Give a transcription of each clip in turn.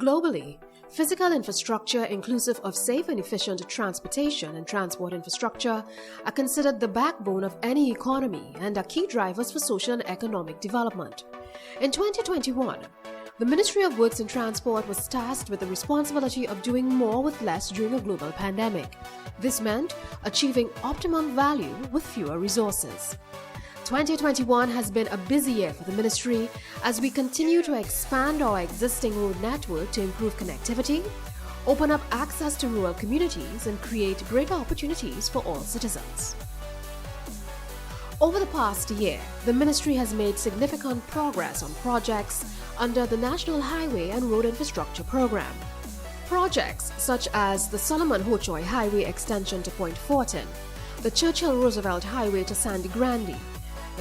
Globally, physical infrastructure inclusive of safe and efficient transportation and transport infrastructure are considered the backbone of any economy and are key drivers for social and economic development. In 2021, the Ministry of Works and Transport was tasked with the responsibility of doing more with less during a global pandemic. This meant achieving optimum value with fewer resources. 2021 has been a busy year for the ministry as we continue to expand our existing road network to improve connectivity, open up access to rural communities, and create greater opportunities for all citizens. Over the past year, the ministry has made significant progress on projects under the National Highway and Road Infrastructure Program. Projects such as the Solomon Hochoy Highway extension to Point Fortin, the Churchill-Roosevelt Highway to Sandy Grande,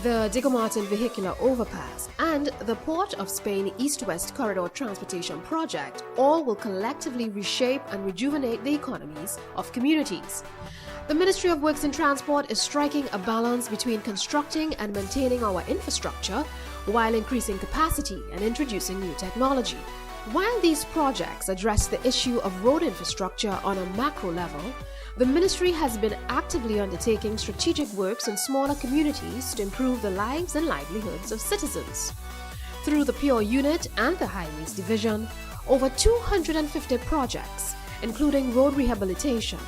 the Diego Martin Vehicular Overpass, and the Port of Spain East-West Corridor Transportation Project all will collectively reshape and rejuvenate the economies of communities. The Ministry of Works and Transport is striking a balance between constructing and maintaining our infrastructure while increasing capacity and introducing new technology. While these projects address the issue of road infrastructure on a macro level, the ministry has been actively undertaking strategic works in smaller communities to improve the lives and livelihoods of citizens. Through the Pure Unit and the Highways Division, over 250 projects, including road rehabilitation,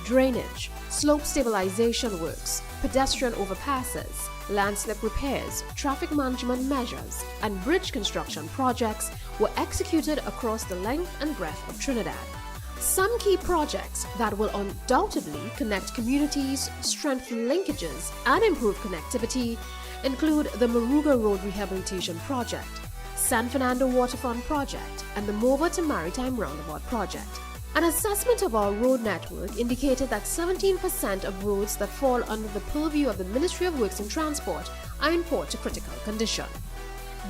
drainage, slope stabilization works, pedestrian overpasses, landslip repairs, traffic management measures, and bridge construction projects were executed across the length and breadth of Trinidad. Some key projects that will undoubtedly connect communities, strengthen linkages, and improve connectivity include the Moruga Road Rehabilitation Project, San Fernando Waterfront Project, and the Mova to Maritime Roundabout Project. An assessment of our road network indicated that 17% of roads that fall under the purview of the Ministry of Works and Transport are in poor to critical condition.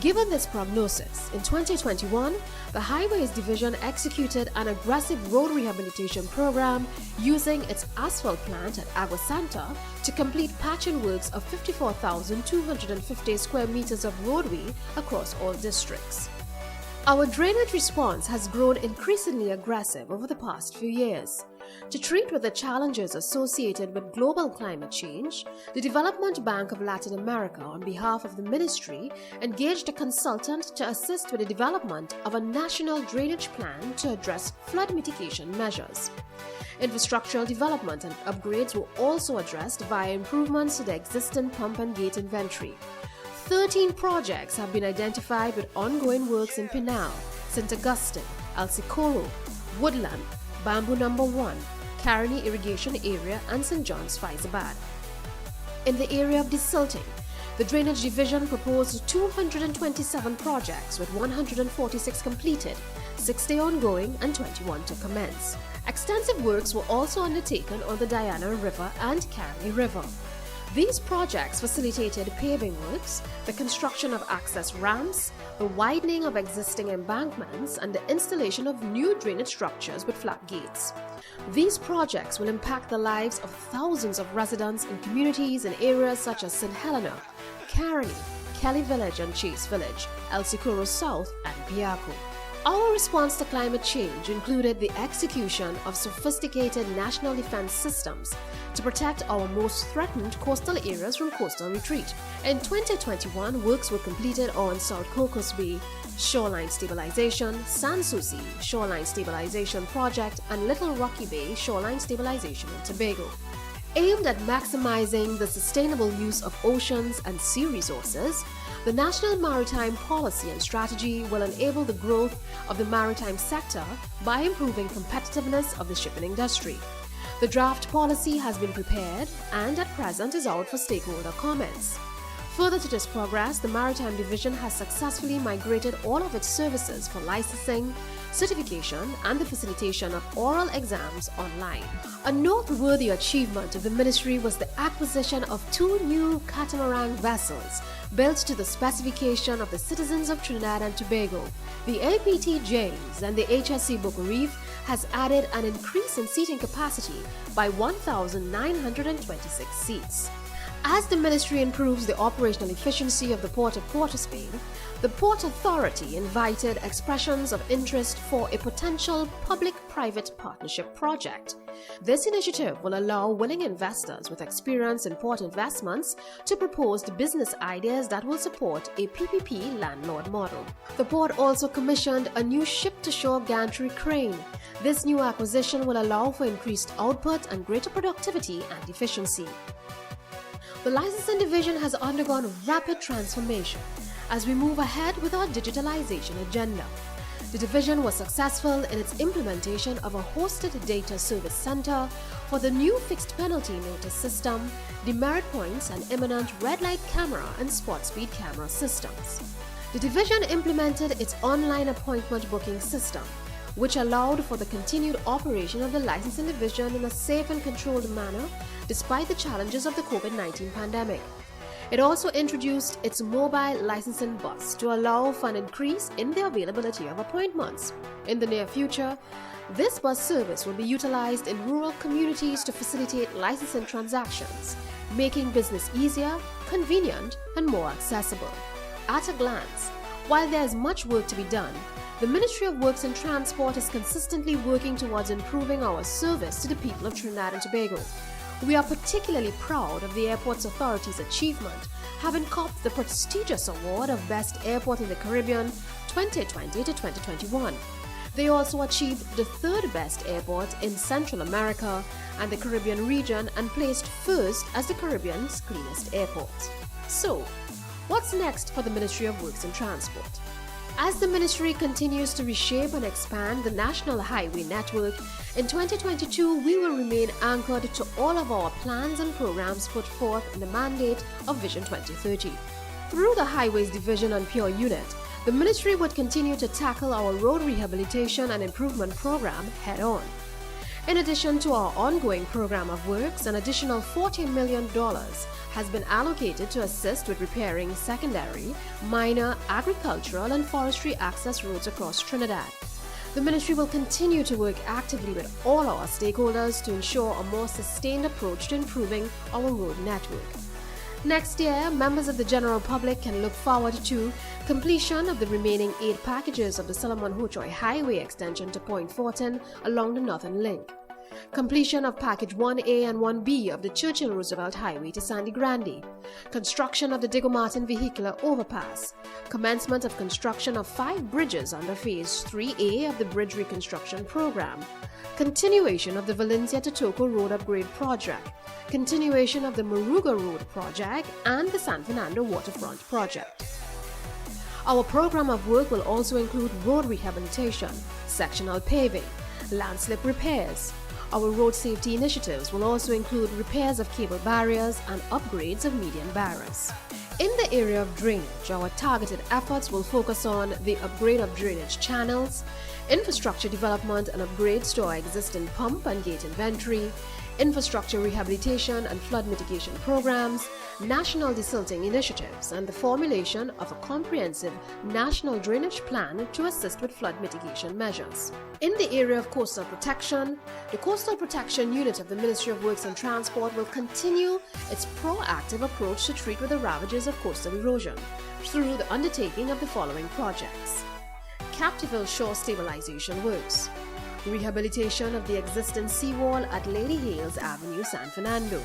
Given this prognosis, in 2021, the Highways Division executed an aggressive road rehabilitation program using its asphalt plant at Agua Santa to complete patching works of 54,250 square meters of roadway across all districts. Our drainage response has grown increasingly aggressive over the past few years. To treat with the challenges associated with global climate change, the Development Bank of Latin America, on behalf of the ministry, engaged a consultant to assist with the development of a national drainage plan to address flood mitigation measures. Infrastructural development and upgrades were also addressed via improvements to the existing pump and gate inventory. 13 projects have been identified with ongoing works in Pinal, St. Augustine, El Socorro, Woodland, Bamboo No. 1, Caroni Irrigation Area, and St. John's Faizabad. In the area of desilting, the Drainage Division proposed 227 projects with 146 completed, 60 ongoing, and 21 to commence. Extensive works were also undertaken on the Diana River and Caroni River. These projects facilitated paving works, the construction of access ramps, the widening of existing embankments, and the installation of new drainage structures with flat gates. These projects will impact the lives of thousands of residents in communities in areas such as St. Helena, Caroni, Kelly Village and Chase Village, El Socorro South, and Piaco. Our response to climate change included the execution of sophisticated national defense systems to protect our most threatened coastal areas from coastal retreat. In 2021, works were completed on South Cocos Bay Shoreline Stabilization, San Souci Shoreline Stabilization Project, and Little Rocky Bay Shoreline Stabilization in Tobago. Aimed at maximizing the sustainable use of oceans and sea resources, the National Maritime Policy and Strategy will enable the growth of the maritime sector by improving competitiveness of the shipping industry. The draft policy has been prepared and at present is out for stakeholder comments. Further to this progress, the Maritime Division has successfully migrated all of its services for licensing, certification, and the facilitation of oral exams online. A noteworthy achievement of the ministry was the acquisition of 2 new catamaran vessels built to the specification of the citizens of Trinidad and Tobago. The APT James and the HSC Boca Reef has added an increase in seating capacity by 1,926 seats. As the ministry improves the operational efficiency of the Port of Port of Spain, the Port Authority invited expressions of interest for a potential public-private partnership project. This initiative will allow willing investors with experience in port investments to propose the business ideas that will support a PPP landlord model. The port also commissioned a new ship-to-shore gantry crane. This new acquisition will allow for increased output and greater productivity and efficiency. The licensing division has undergone rapid transformation as we move ahead with our digitalization agenda. The division was successful in its implementation of a hosted data service center for the new fixed penalty notice system, demerit points and imminent red light camera and spot speed camera systems. The division implemented its online appointment booking system, which allowed for the continued operation of the licensing division in a safe and controlled manner despite the challenges of the COVID-19 pandemic. It also introduced its mobile licensing bus to allow for an increase in the availability of appointments. In the near future, this bus service will be utilized in rural communities to facilitate licensing transactions, making business easier, convenient, and more accessible. At a glance, while there is much work to be done, the Ministry of Works and Transport is consistently working towards improving our service to the people of Trinidad and Tobago. We are particularly proud of the Airports Authority's achievement, having copped the prestigious award of Best Airport in the Caribbean 2020 to 2021. They also achieved the third best airport in Central America and the Caribbean region and placed first as the Caribbean's cleanest airport. So, what's next for the Ministry of Works and Transport? As the ministry continues to reshape and expand the national highway network, in 2022 we will remain anchored to all of our plans and programs put forth in the mandate of Vision 2030. Through the Highways Division and Pure Unit, the ministry would continue to tackle our road rehabilitation and improvement program head-on. In addition to our ongoing program of works, an additional $40 million has been allocated to assist with repairing secondary, minor, agricultural and forestry access roads across Trinidad. The ministry will continue to work actively with all our stakeholders to ensure a more sustained approach to improving our road network. Next year, members of the general public can look forward to completion of the remaining 8 packages of the Solomon Hochoy Highway extension to Point Fortin along the Northern Link, completion of Package 1A and 1B of the Churchill Roosevelt Highway to Sandy Grande, construction of the Diego Martin Vehicular Overpass, commencement of construction of 5 bridges under Phase 3A of the Bridge Reconstruction Program, continuation of the Valencia to Toco Road Upgrade Project, continuation of the Moruga Road Project and the San Fernando Waterfront Project. Our program of work will also include road rehabilitation, sectional paving, landslip repairs. Our road safety initiatives will also include repairs of cable barriers and upgrades of median barriers. In the area of drainage, our targeted efforts will focus on the upgrade of drainage channels, infrastructure development and upgrades to our existing pump and gate inventory, infrastructure rehabilitation and flood mitigation programs, national desilting initiatives, and the formulation of a comprehensive national drainage plan to assist with flood mitigation measures. In the area of coastal protection, the Coastal Protection Unit of the Ministry of Works and Transport will continue its proactive approach to treat with the ravages of coastal erosion through the undertaking of the following projects: Captiville Shore Stabilization Works, rehabilitation of the existing seawall at Lady Hales Avenue, San Fernando,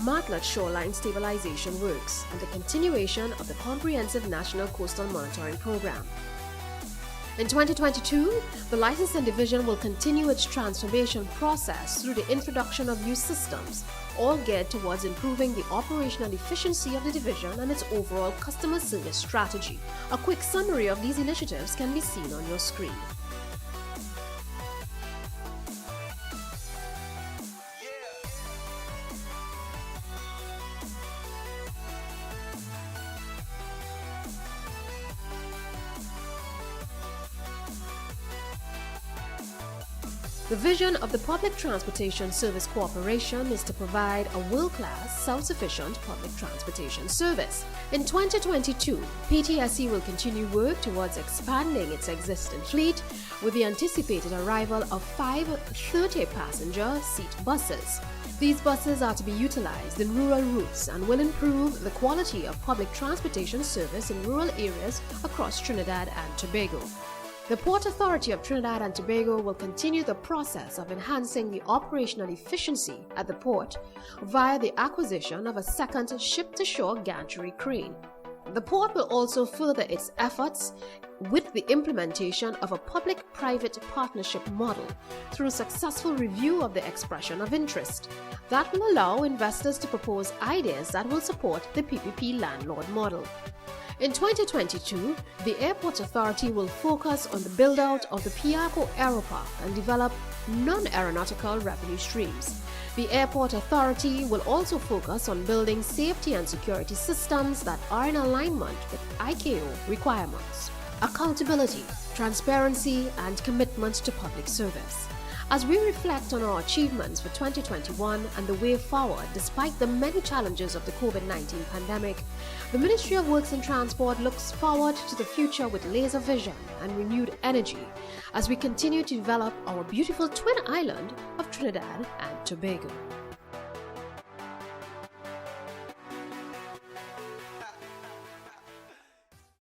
Martlet Shoreline Stabilization Works, and the continuation of the Comprehensive National Coastal Monitoring Program. In 2022, the Licensing Division will continue its transformation process through the introduction of new systems, all geared towards improving the operational efficiency of the division and its overall customer service strategy. A quick summary of these initiatives can be seen on your screen. The vision of the Public Transportation Service Corporation is to provide a world-class, self-sufficient public transportation service. In 2022, PTSC will continue work towards expanding its existing fleet, with the anticipated arrival of 5 30-passenger seat buses. These buses are to be utilized in rural routes and will improve the quality of public transportation service in rural areas across Trinidad and Tobago. The Port Authority of Trinidad and Tobago will continue the process of enhancing the operational efficiency at the port via the acquisition of a second ship-to-shore gantry crane. The port will also further its efforts with the implementation of a public-private partnership model through successful review of the expression of interest that will allow investors to propose ideas that will support the PPP landlord model. In 2022, the Airport Authority will focus on the build-out of the Piarco Aeropark and develop non-aeronautical revenue streams. The Airport Authority will also focus on building safety and security systems that are in alignment with ICAO requirements. Accountability, transparency, and commitment to public service. As we reflect on our achievements for 2021 and the way forward despite the many challenges of the COVID-19 pandemic, the Ministry of Works and Transport looks forward to the future with laser vision and renewed energy as we continue to develop our beautiful twin island of Trinidad and Tobago.